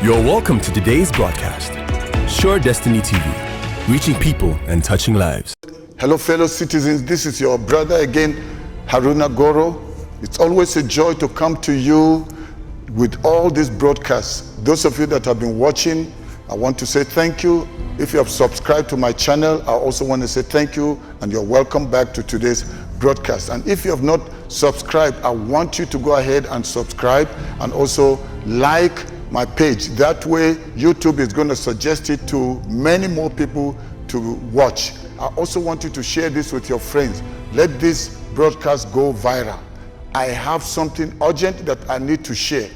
You're welcome to today's broadcast. Sure Destiny TV, reaching people and touching lives. Hello, fellow citizens. This is your brother again, Haruna Goro. It's always a joy to come to you with all these broadcasts. Those of you that have been watching, I want to say thank you. If you have subscribed to my channel, I also want to say thank you, and you're welcome back to today's broadcast. And if you have not subscribed, I want you to go ahead and subscribe and also like my page. That way, YouTube is going to suggest it to many more people to watch. I also want you to share this with your friends. Let this broadcast go viral. I have something urgent that I need to share.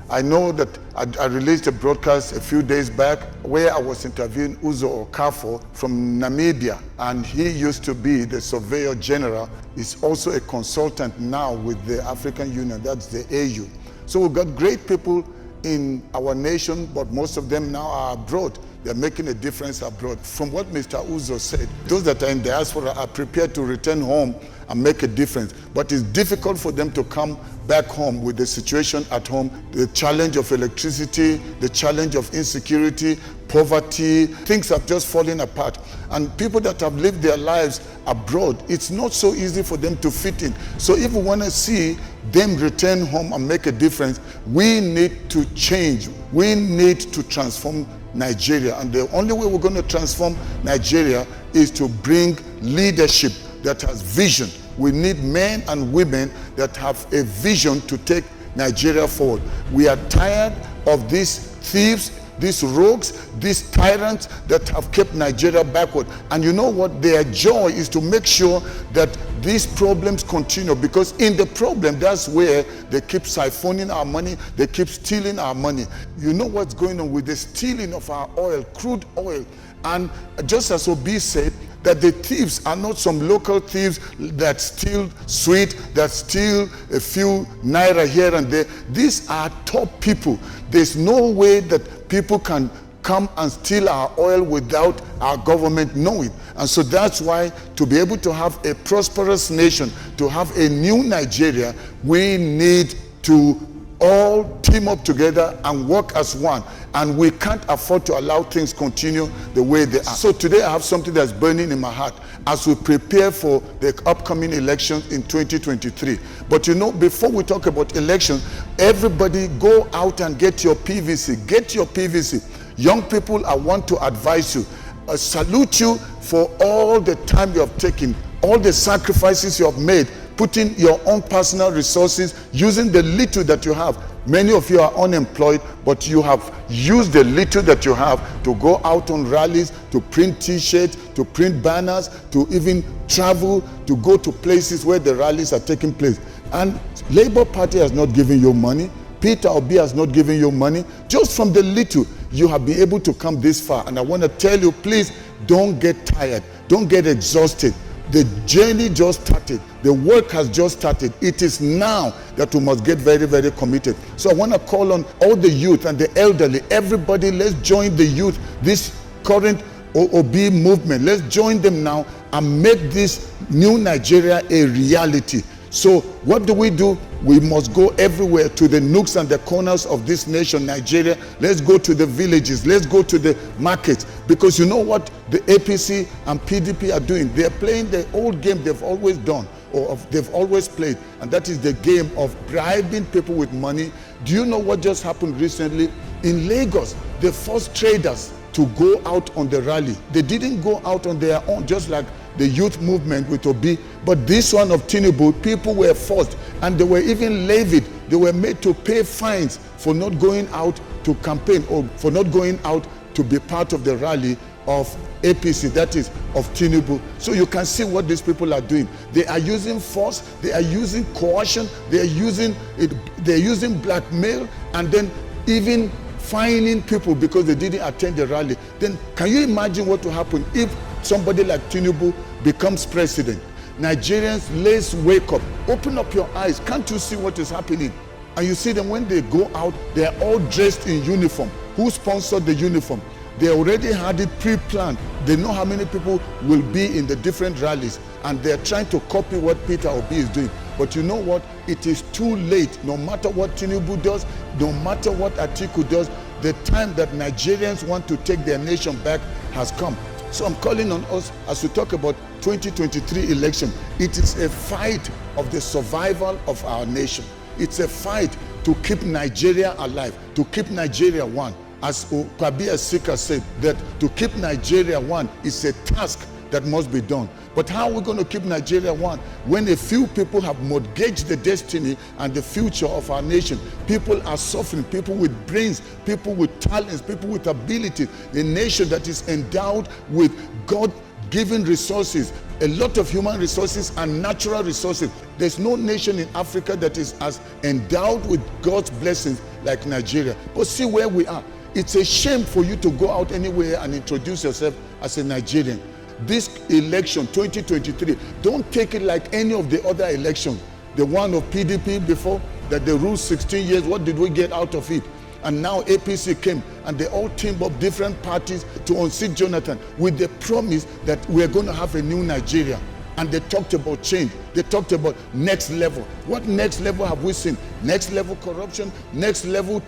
I know that I released a broadcast a few days back where I was interviewing Uzo Okafo from Namibia, and he used to be the Surveyor General. He's also a consultant now with the African Union, that's the AU. So we've got great people in our nation, but most of them now are abroad. They're making a difference abroad. From what Mr. Uzo said, those that are in diaspora are prepared to return home and make a difference. But it's difficult for them to come back home with the situation at home, the challenge of electricity, the challenge of insecurity, poverty. Things are just falling apart. And people that have lived their lives abroad, it's not so easy for them to fit in. So if we want to see them return home and make a difference, we need to change. We need to transform Nigeria. And the only way we're going to transform Nigeria is to bring leadership that has vision. We need men and women that have a vision to take Nigeria forward. We are tired of these thieves, these rogues, these tyrants that have kept Nigeria backward. And you know what? Their joy is to make sure that these problems continue, because in the problem, that's where they keep siphoning our money, they keep stealing our money. You know what's going on with the stealing of our oil, crude oil. And just as OBI said, that the thieves are not some local thieves that steal sweet, that steal a few naira here and there. These are top people. There's no way that people can come and steal our oil without our government knowing. And so that's why, to be able to have a prosperous nation, to have a new Nigeria, we need to all team up together and work as one. And we can't afford to allow things continue the way they are. So today I have something that's burning in my heart as we prepare for the upcoming elections in 2023. But you know, before we talk about elections, everybody go out and get your PVC. Get your PVC. Young people, I want to advise you. I salute you for all the time you have taken, all the sacrifices you have made, putting your own personal resources, using the little that you have. Many of you are unemployed, but you have used the little that you have to go out on rallies, to print t-shirts, to print banners, to even travel, to go to places where the rallies are taking place. And Labour Party has not given you money. Peter Obi has not given you money. Just from the little, you have been able to come this far. And I want to tell you, please don't get tired. Don't get exhausted. The journey just started. The work has just started. It is now that we must get very, very committed. So I want to call on all the youth and the elderly, everybody, let's join the youth, this current OB movement. Let's join them now and make this new Nigeria a reality. So what do? We must go everywhere, to the nooks and the corners of this nation, Nigeria. Let's go to the villages. Let's go to the markets. Because you know what the APC and PDP are doing? They're playing the old game they've always done, or they've always played. And that is the game of bribing people with money. Do you know what just happened recently? In Lagos, they forced traders to go out on the rally. They didn't go out on their own, just like the youth movement with Obi. But this one of Tinubu, people were forced, and they were even levied. They were made to pay fines for not going out to campaign, or for not going out to be part of the rally of APC, that is of Tinubu. So you can see what these people are doing. They are using force, they are using coercion, they are using blackmail, and then even fining people because they didn't attend the rally. Then can you imagine what will happen if somebody like Tinubu becomes president? Nigerians, let's wake up. Open up your eyes. Can't you see what is happening? And you see them when they go out, they are all dressed in uniform. Who sponsored the uniform? They already had it pre-planned. They know how many people will be in the different rallies, and they're trying to copy what Peter Obi is doing. But you know what? It is too late. No matter what Tinubu does, no matter what Atiku does, The time that Nigerians want to take their nation back has come. So I'm calling on us as we talk about 2023 election. It is a fight of the survival of our nation. It's a fight to keep Nigeria alive, to keep Nigeria one. As OBI CAUSING said, that to keep Nigeria one is a task that must be done. But how are we going to keep Nigeria one when a few people have mortgaged the destiny and the future of our nation? People are suffering, people with brains, people with talents, people with abilities, a nation that is endowed with God-given resources, a lot of human resources and natural resources. There's no nation in Africa that is as endowed with God's blessings like Nigeria. But see where we are. It's a shame for you to go out anywhere and introduce yourself as a Nigerian. This election 2023, don't take it like any of the other elections. The one of PDP before, that they ruled 16 years, what did we get out of it? And now APC came and they all teamed up different parties to unseat Jonathan with the promise that we're going to have a new Nigeria. And they talked about change. They talked about next level. What next level have we seen? Next level corruption, next level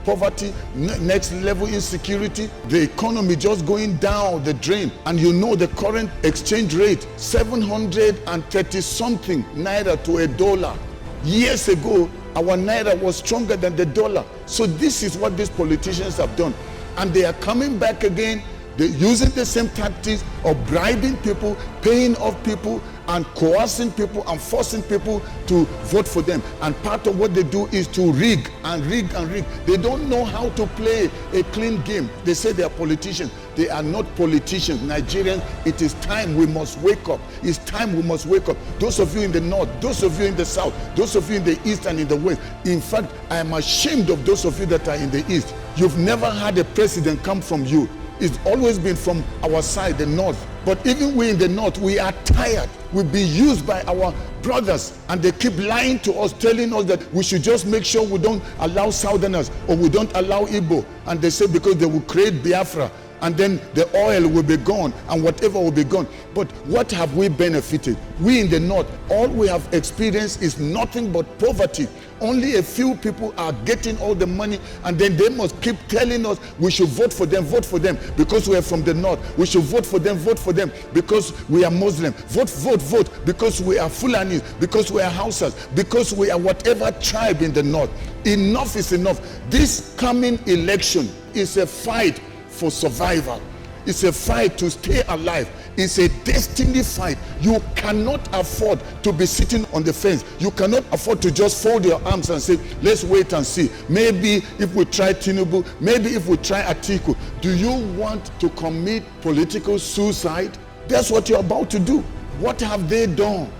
poverty, next level insecurity. The economy just going down the drain. And you know the current exchange rate, 730 something naira to a dollar. Years ago, our naira was stronger than the dollar. So this is what these politicians have done. And they are coming back again. They're using the same tactics of bribing people, paying off people, and coercing people and forcing people to vote for them. And part of what they do is to rig and rig and rig. They don't know how to play a clean game. They say they are politicians. They are not politicians. Nigerians, it is time we must wake up. It's time we must wake up. Those of you in the north, those of you in the south, those of you in the east and in the west. In fact, I am ashamed of those of you that are in the east. You've never had a president come from you. It's always been from our side, the north. But even we in the north, we are tired. We've been used by our brothers and they keep lying to us, telling us that we should just make sure we don't allow southerners or we don't allow Igbo. And they say because they will create Biafra and then the oil will be gone and whatever will be gone. But what have we benefited? We in the north, all we have experienced is nothing but poverty. Only a few people are getting all the money and then they must keep telling us we should vote for them because we are from the north. We should vote for them because we are Muslim. Vote because we are Fulanis, because we are Hausas, because we are whatever tribe in the north. Enough is enough. This coming election is a fight for survival. It's a fight to stay alive. It's a destiny fight. You cannot afford to be sitting on the fence. You cannot afford to just fold your arms and say, let's wait and see. Maybe if we try Tinubu, maybe if we try Atiku. Do you want to commit political suicide? That's what you're about to do. What have they done?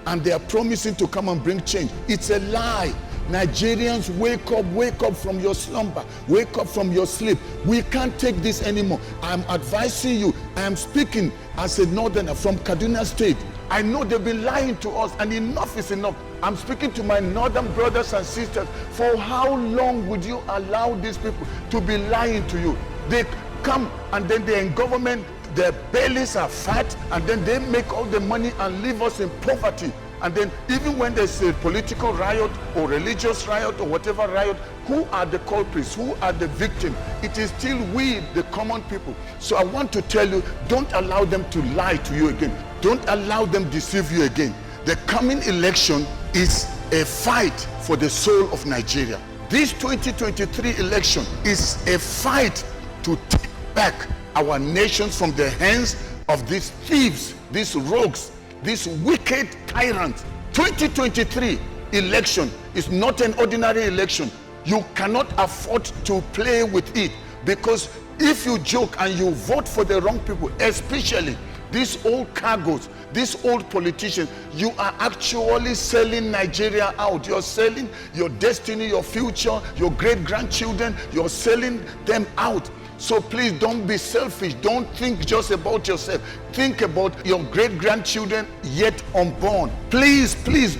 And they are promising to come and bring change. It's a lie. Nigerians, wake up from your slumber, wake up from your sleep. We can't take this anymore. I'm advising you. I am speaking as a northerner from Kaduna State. I know they've been lying to us and enough is enough. I'm speaking to my northern brothers and sisters. For how long would you allow these people to be lying to you? They come and then they're in government, their bellies are fat, and then they make all the money and leave us in poverty. And then even when there's a political riot or religious riot or whatever riot, who are the culprits? Who are the victims? It is still we, the common people. So I want to tell you, don't allow them to lie to you again. Don't allow them deceive you again. The coming election is a fight for the soul of Nigeria. This 2023 election is a fight to take back our nation from the hands of these thieves, these rogues, these wicked tyrants. 2023 election is not an ordinary election. You cannot afford to play with it, because if you joke and you vote for the wrong people, especially these old cargoes, these old politicians, you are actually selling Nigeria out. You're selling your destiny, your future, your great-grandchildren, you're selling them out. So please don't be selfish. Don't think just about yourself. Think about your great-grandchildren yet unborn. Please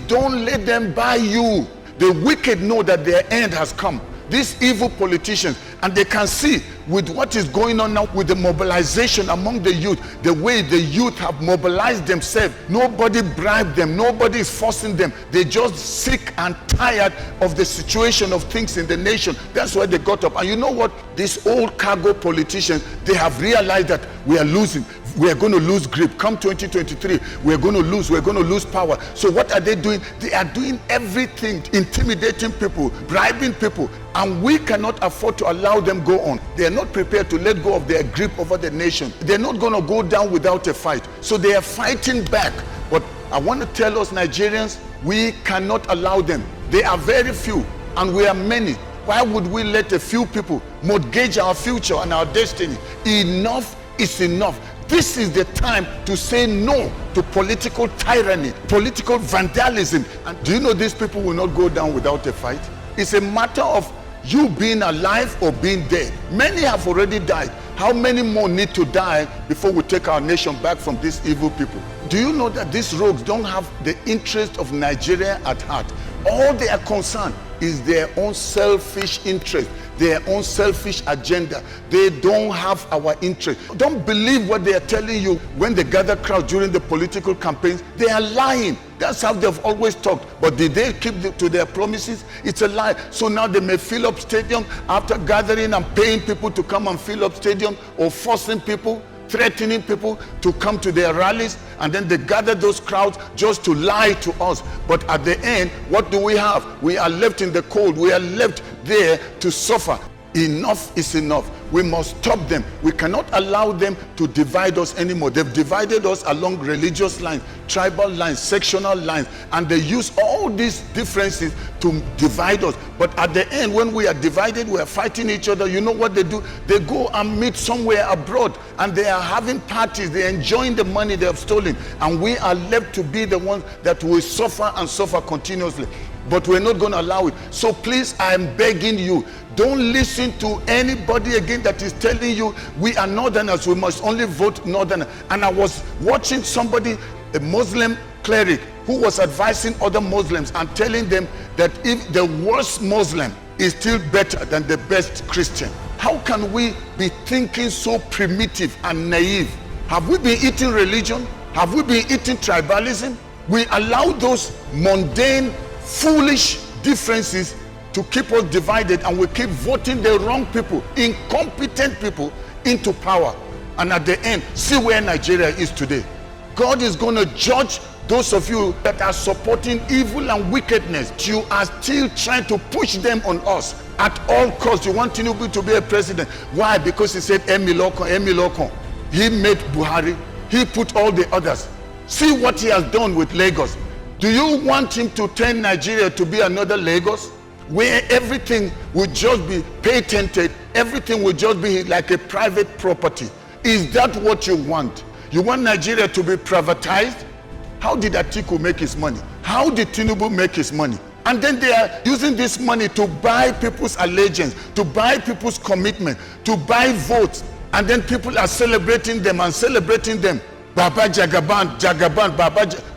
don't let them buy you. The wicked know that their end has come. these evil politicians, and they can see with what is going on now with the mobilization among the youth, the way the youth have mobilized themselves. Nobody bribed them, nobody is forcing them. They're just sick and tired of the situation of things in the nation. That's why they got up. And you know what? These old cargo politicians, they have realized that we are losing. We are going to lose grip. Come 2023, we're going to lose power. So what are they doing? They are doing everything, intimidating people, bribing people, and we cannot afford to allow them go on. They are not prepared to let go of their grip over the nation. They're not going to go down without a fight. So they are fighting back. But I want to tell us Nigerians, we cannot allow them. They are very few and we are many. Why would we let a few people mortgage our future and our destiny? Enough is enough. This is the time to say no to political tyranny, political vandalism. And do you know these people will not go down without a fight? It's a matter of you being alive or being dead. Many have already died. How many more need to die before we take our nation back from these evil people? Do you know that these rogues don't have the interest of Nigeria at heart? All they are concerned is their own selfish interest, their own selfish agenda. They don't have our interest. Don't believe what they are telling you when they gather crowds during the political campaigns. They are lying. That's how they've always talked. But did they keep to their promises? It's a lie. So now they may fill up stadium after gathering and paying people to come and fill up stadium, or forcing people, threatening people to come to their rallies, and then they gather those crowds just to lie to us. But at the end, what do we have? We are left in the cold. We are left there to suffer. Enough is enough. We must stop them. We cannot allow them to divide us anymore. They've divided us along religious lines, tribal lines, sectional lines, and they use all these differences to divide us. But at the end, when we are divided, we are fighting each other. You know what they do? They go and meet somewhere abroad, and they are having parties. They are enjoying the money they have stolen, and we are left to be the ones that will suffer and suffer continuously. But we're not going to allow it. So please, I am begging you, don't listen to anybody again that is telling you we are Northerners, we must only vote Northerners. And I was watching somebody, a Muslim cleric, who was advising other Muslims and telling them that if the worst Muslim is still better than the best Christian. How can we be thinking so primitive and naive? Have we been eating religion? Have we been eating tribalism? We allow those mundane, foolish differences to keep us divided, and we keep voting the wrong people, incompetent people, into power. And at the end, see where Nigeria is today. God is going to judge those of you that are supporting evil and wickedness. You are still trying to push them on us at all costs. You want Tinubu to be a president. Why? Because he said Emiloko. He made Buhari. He put all the others. See what he has done with Lagos. Do you want him to turn Nigeria to be another Lagos, where everything will just be patented, everything will just be like a private property? Is that what you want? You want Nigeria to be privatized? How did Atiku make his money? How did Tinubu make his money? And then they are using this money to buy people's allegiance, to buy people's commitment, to buy votes. And then people are celebrating them and celebrating them. Baba Jagaban,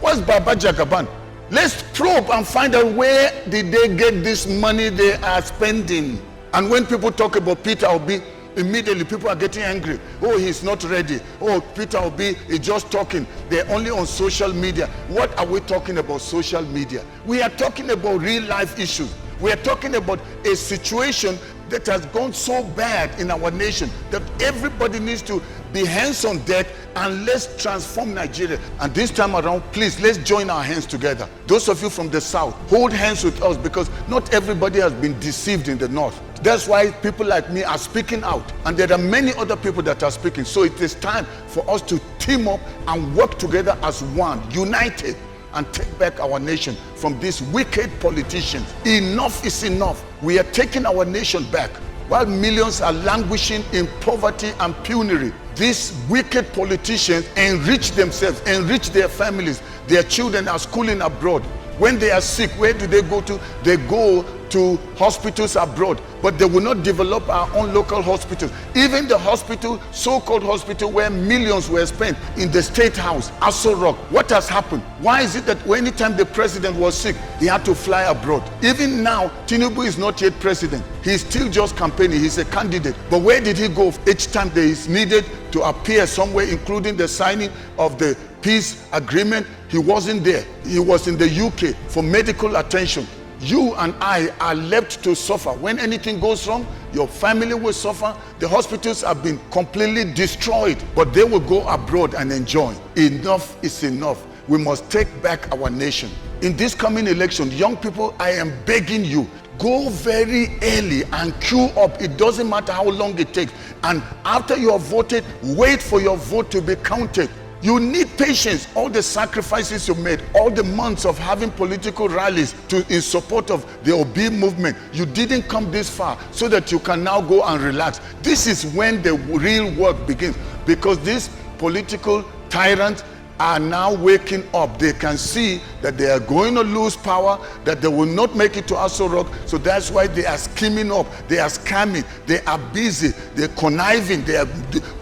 what's Baba Jagaban? Let's probe and find out where did they get this money they are spending. And when people talk about Peter Obi, immediately people are getting angry. Oh, he's not ready. Oh, Peter Obi is just talking. They're only on social media. What are we talking about social media? We are talking about real life issues. We are talking about a situation that has gone so bad in our nation that everybody needs to be hands on deck, and let's transform Nigeria. And this time around, please, let's join our hands together. Those of you from the south, hold hands with us, because not everybody has been deceived in the north. That's why people like me are speaking out, and there are many other people that are speaking. So it is time for us to team up and work together as one, united, and take back our nation from these wicked politicians. Enough is enough. We are taking our nation back. While millions are languishing in poverty and penury, these wicked politicians enrich themselves, enrich their families. Their children are schooling abroad. When they are sick, where do they go to? They go to hospitals abroad, but they will not develop our own local hospitals. Even the hospital, so-called hospital, where millions were spent in the State House, Aso Rock, what has happened? Why is it that anytime the president was sick, he had to fly abroad? Even now, Tinubu is not yet president. He's still just campaigning. He's a candidate. But where did he go each time there is needed to appear somewhere, including the signing of the peace agreement? He wasn't there. He was in the UK for medical attention. You and I are left to suffer. When anything goes wrong, your family will suffer. The hospitals have been completely destroyed, but they will go abroad and enjoy. Enough is enough. We must take back our nation. In this coming election, young people, I am begging you, go very early and queue up. It doesn't matter how long it takes. And after you have voted, wait for your vote to be counted. You need patience. All the sacrifices you made, all the months of having political rallies in support of the OB movement, you didn't come this far so that you can now go and relax. This is when the real work begins, because these political tyrants are now waking up. They can see that they are going to lose power, that they will not make it to Aso Rock. So that's why they are scheming up, they are scamming, they are busy, they're conniving, they are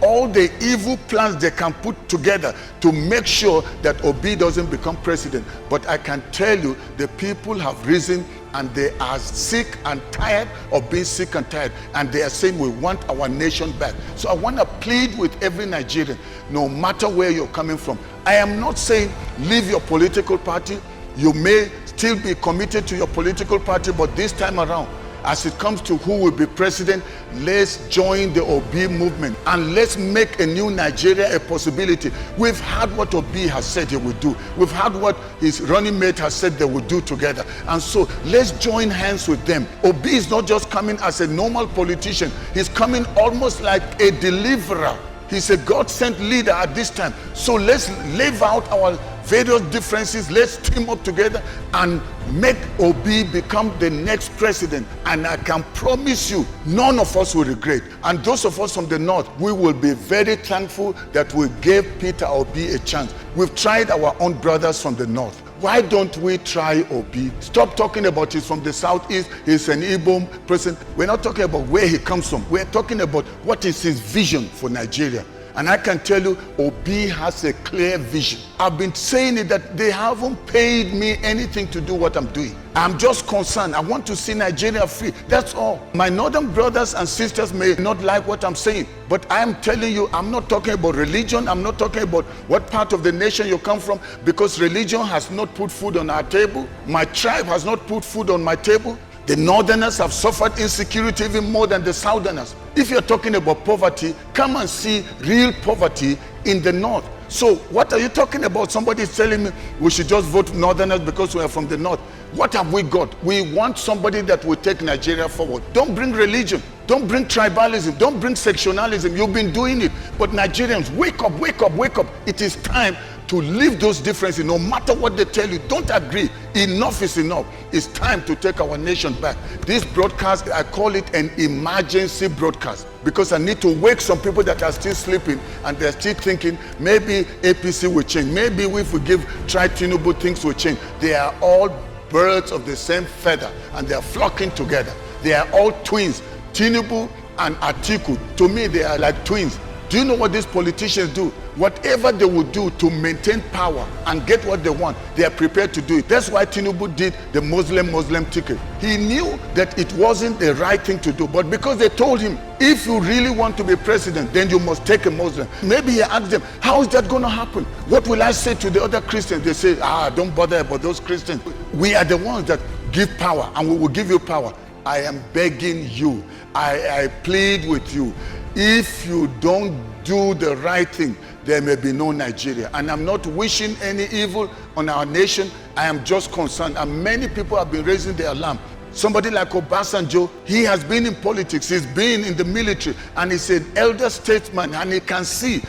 all the evil plans they can put together to make sure that Obi doesn't become president. But I can tell you, the people have risen and they are sick and tired of being sick and tired, and they are saying we want our nation back. So I want to plead with every Nigerian, no matter where you're coming from. I am not saying leave your political party. You may still be committed to your political party, but this time around, as it comes to who will be president, let's join the OB movement and let's make a new Nigeria a possibility. We've had what Obi has said he would do. We've had what his running mate has said they would do together. And so let's join hands with them. Obi is not just coming as a normal politician. He's coming almost like a deliverer. He's a God-sent leader at this time. So let's live out our various differences. Let's team up together and make Obi become the next president. And I can promise you, none of us will regret. And those of us from the north, we will be very thankful that we gave Peter Obi a chance. We've tried our own brothers from the north. Why don't we try Obi? Stop talking about he's from the southeast, he's an Igbo person. We're not talking about where he comes from. We're talking about what is his vision for Nigeria. And I can tell you, Obi has a clear vision. I've been saying it that they haven't paid me anything to do what I'm doing. I'm just concerned. I want to see Nigeria free. That's all. My northern brothers and sisters may not like what I'm saying, but I'm telling you, I'm not talking about religion. I'm not talking about what part of the nation you come from, because religion has not put food on our table. My tribe has not put food on my table. The northerners have suffered insecurity even more than the southerners. If you're talking about poverty, come and see real poverty in the north. So what are you talking about? Somebody is telling me we should just vote northerners because we are from the north. What have we got? We want somebody that will take Nigeria forward. Don't bring religion. Don't bring tribalism. Don't bring sectionalism. You've been doing it. But Nigerians, wake up, wake up, wake up. It is time to leave those differences. No matter what they tell you, don't agree. Enough is enough. It's time to take our nation back. This broadcast, I call it an emergency broadcast, because I need to wake some people that are still sleeping and they're still thinking maybe APC will change. Maybe if we give Tinubu, things will change. They are all birds of the same feather and they are flocking together. They are all twins. Tinubu and Atiku, to me, they are like twins. Do you know what these politicians do? Whatever they will do to maintain power and get what they want, they are prepared to do it. That's why Tinubu did the Muslim ticket. He knew that it wasn't the right thing to do, but because they told him, if you really want to be president, then you must take a Muslim. Maybe he asked them, how is that going to happen? What will I say to the other Christians? They say, don't bother about those Christians. We are the ones that give power, and we will give you power. I am begging you. I plead with you. If you don't do the right thing, there may be no Nigeria. And I'm not wishing any evil on our nation. I am just concerned. And many people have been raising their alarm. Somebody like Obasanjo, he has been in politics, he's been in the military, and he's an elder statesman, and he can see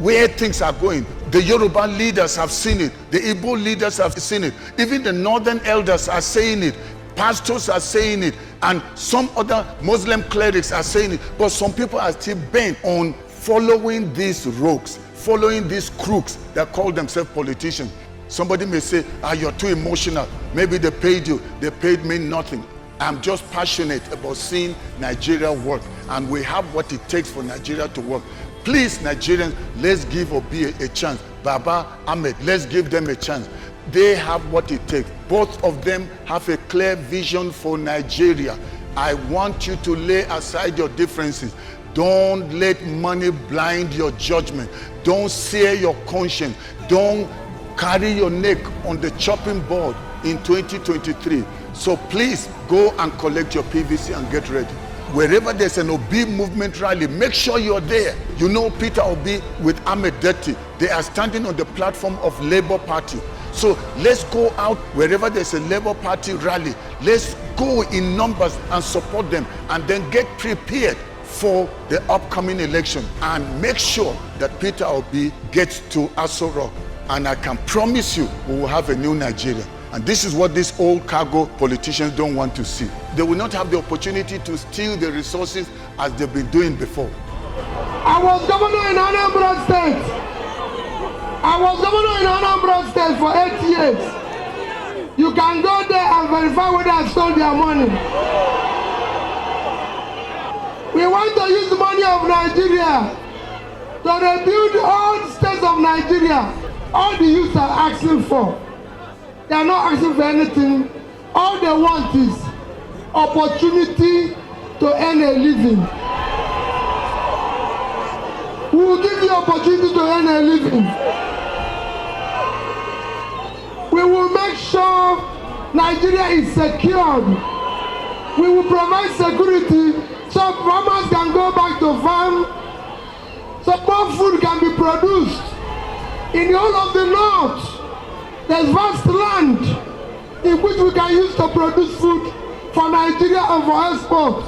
where things are going. The Yoruba leaders have seen it. The Igbo leaders have seen it. Even the northern elders are saying it. Pastors are saying it, and some other Muslim clerics are saying it, but some people are still bent on following these rogues, following these crooks that call themselves politicians. Somebody may say, you're too emotional. Maybe they paid you. They paid me nothing. I'm just passionate about seeing Nigeria work, and we have what it takes for Nigeria to work. Please, Nigerians, let's give Obi a chance. Baba, Ahmed, let's give them a chance. They have what it takes. Both of them have a clear vision for Nigeria. I want you to lay aside your differences. Don't let money blind your judgment. Don't sear your conscience. Don't carry your neck on the chopping board in 2023. So please go and collect your PVC and get ready. Wherever there's an Obi movement rally, make sure you're there. You know Peter Obi with Ahmed Detti, they are standing on the platform of Labour Party. So let's go out wherever there's a Labour Party rally. Let's go in numbers and support them, and then get prepared for the upcoming election, and make sure that Peter Obi gets to Aso Rock. And I can promise you, we will have a new Nigeria. And this is what these old cargo politicians don't want to see. They will not have the opportunity to steal the resources as they've been doing before. I was governor in Anambra State. For 8 years. You can go there and verify whether I stole their money. We want to use the money of Nigeria to rebuild all the states of Nigeria. All the youths are asking for. They are not asking for anything. All they want is opportunity to earn a living. We will give you opportunity to earn a living. We will make sure Nigeria is secured. We will provide security so farmers can go back to farm, so more food can be produced. In the whole of the north, there's vast land in which we can use to produce food for Nigeria and for export.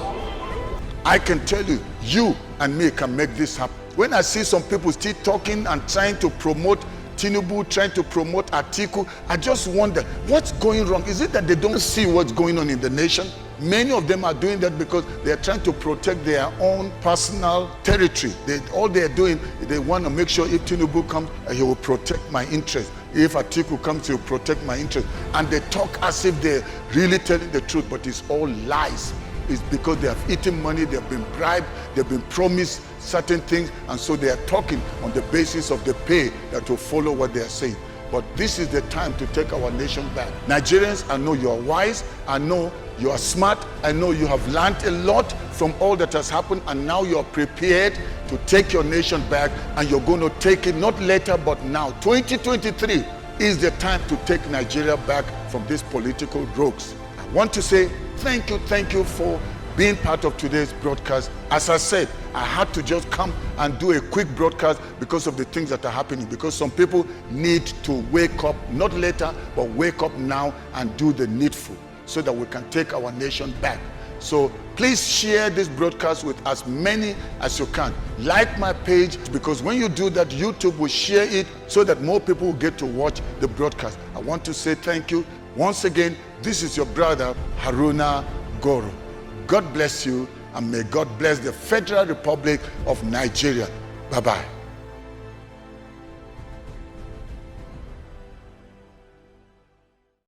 I can tell you, you and me can make this happen. When I see some people still talking and trying to promote Tinubu, trying to promote Atiku, I just wonder, what's going wrong? Is it that they don't see what's going on in the nation? Many of them are doing that because they're trying to protect their own personal territory. All they're doing, they want to make sure if Tinubu comes, he will protect my interest. If Atiku comes, he will protect my interest. And they talk as if they're really telling the truth, but it's all lies. It's because they have eaten money, they've been bribed, they've been promised certain things, and so they are talking on the basis of the pay that will follow what they are saying. But this is the time to take our nation back. Nigerians, I know you are wise, I know you are smart, I know you have learned a lot from all that has happened, and now you are prepared to take your nation back, and you're going to take it not later but now. 2023 is the time to take Nigeria back from these political rogues. I want to say thank you for being part of today's broadcast. As I said, I had to just come and do a quick broadcast because of the things that are happening, because some people need to wake up, not later, but wake up now and do the needful so that we can take our nation back. So please share this broadcast with as many as you can. Like my page, because when you do that, YouTube will share it so that more people will get to watch the broadcast. I want to say thank you. Once again, this is your brother, Haruna Goro. God bless you, and may God bless the Federal Republic of Nigeria. Bye-bye.